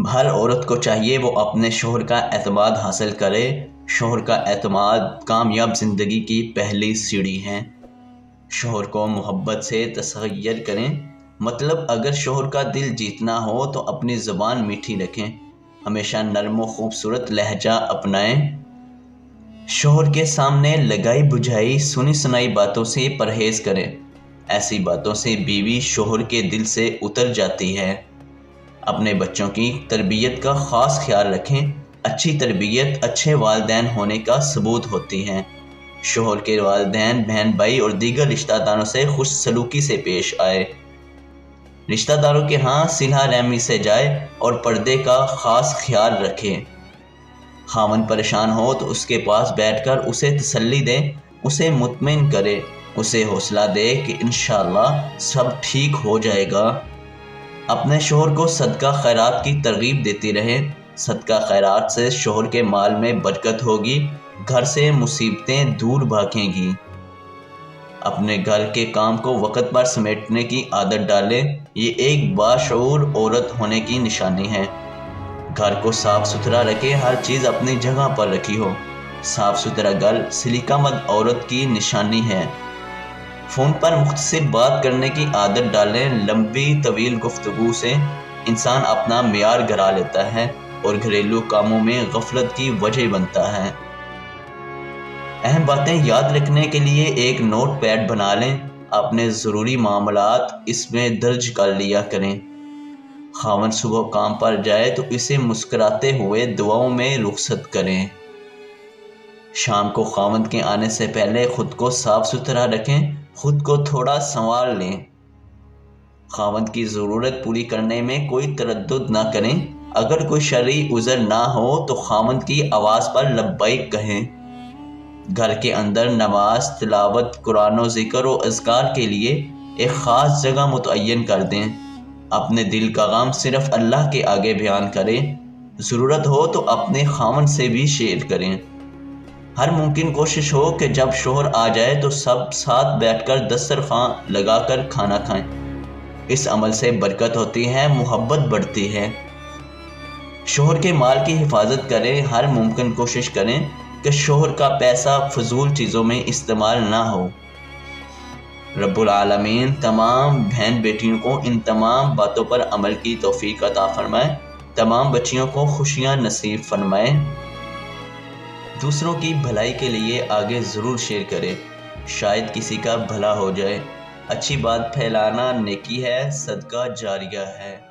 ہر عورت کو چاہیے وہ اپنے شوہر کا اعتماد حاصل کرے۔ شوہر کا اعتماد کامیاب زندگی کی پہلی سیڑھی ہے۔ شوہر کو محبت سے تصغیر کریں، مطلب اگر شوہر کا دل جیتنا ہو تو اپنی زبان میٹھی رکھیں، ہمیشہ نرم و خوبصورت لہجہ اپنائیں۔ شوہر کے سامنے لگائی بجھائی سنی سنائی باتوں سے پرہیز کریں، ایسی باتوں سے بیوی شوہر کے دل سے اتر جاتی ہے۔ اپنے بچوں کی تربیت کا خاص خیال رکھیں، اچھی تربیت اچھے والدین ہونے کا ثبوت ہوتی ہے۔ شوہر کے والدین، بہن بھائی اور دیگر رشتہ داروں سے خوش سلوکی سے پیش آئے۔ رشتہ داروں کے ہاں صلہ رحمی سے جائے اور پردے کا خاص خیال رکھے۔ خاوند پریشان ہو تو اس کے پاس بیٹھ کر اسے تسلی دے، اسے مطمئن کرے، اسے حوصلہ دے کہ انشاءاللہ سب ٹھیک ہو جائے گا۔ اپنے شوہر کو صدقہ خیرات کی ترغیب دیتی رہے، صدقہ خیرات سے شوہر کے مال میں برکت ہوگی، گھر سے مصیبتیں دور بھاگیں گی۔ اپنے گھر کے کام کو وقت پر سمیٹنے کی عادت ڈالیں، یہ ایک باشعور عورت ہونے کی نشانی ہے۔ گھر کو صاف ستھرا رکھیں، ہر چیز اپنی جگہ پر رکھی ہو۔ صاف ستھرا گھر سلیقہ مند عورت کی نشانی ہے۔ فون پر مختصر بات کرنے کی عادت ڈالیں، لمبی طویل گفتگو سے انسان اپنا معیار گرا لیتا ہے اور گھریلو کاموں میں غفلت کی وجہ بنتا ہے۔ اہم باتیں یاد رکھنے کے لیے ایک نوٹ پیڈ بنا لیں، اپنے ضروری معاملات اس میں درج کر لیا کریں۔ خاوند صبح کام پر جائے تو اسے مسکراتے ہوئے دعاؤں میں رخصت کریں۔ شام کو خاوند کے آنے سے پہلے خود کو صاف ستھرا رکھیں، خود کو تھوڑا سنوار لیں۔ خاوند کی ضرورت پوری کرنے میں کوئی تردد نہ کریں، اگر کوئی شرعی عذر نہ ہو تو خاوند کی آواز پر لبیک کہیں۔ گھر کے اندر نماز، تلاوت، قرآن و ذکر و اذکار کے لیے ایک خاص جگہ متعین کر دیں۔ اپنے دل کا غم صرف اللہ کے آگے بیان کریں، ضرورت ہو تو اپنے خاوند سے بھی شیئر کریں۔ ہر ممکن کوشش ہو کہ جب شوہر آ جائے تو سب ساتھ بیٹھ کر دسترخوان لگا کر کھانا کھائیں، اس عمل سے برکت ہوتی ہے، محبت بڑھتی ہے۔ شوہر کے مال کی حفاظت کریں، ہر ممکن کوشش کریں کہ شوہر کا پیسہ فضول چیزوں میں استعمال نہ ہو۔ رب العالمین تمام بہن بیٹیوں کو ان تمام باتوں پر عمل کی توفیق عطا فرمائے، تمام بچیوں کو خوشیاں نصیب فرمائے۔ دوسروں کی بھلائی کے لیے آگے ضرور شیئر کریں، شاید کسی کا بھلا ہو جائے۔ اچھی بات پھیلانا نیکی ہے، صدقہ جاریہ ہے۔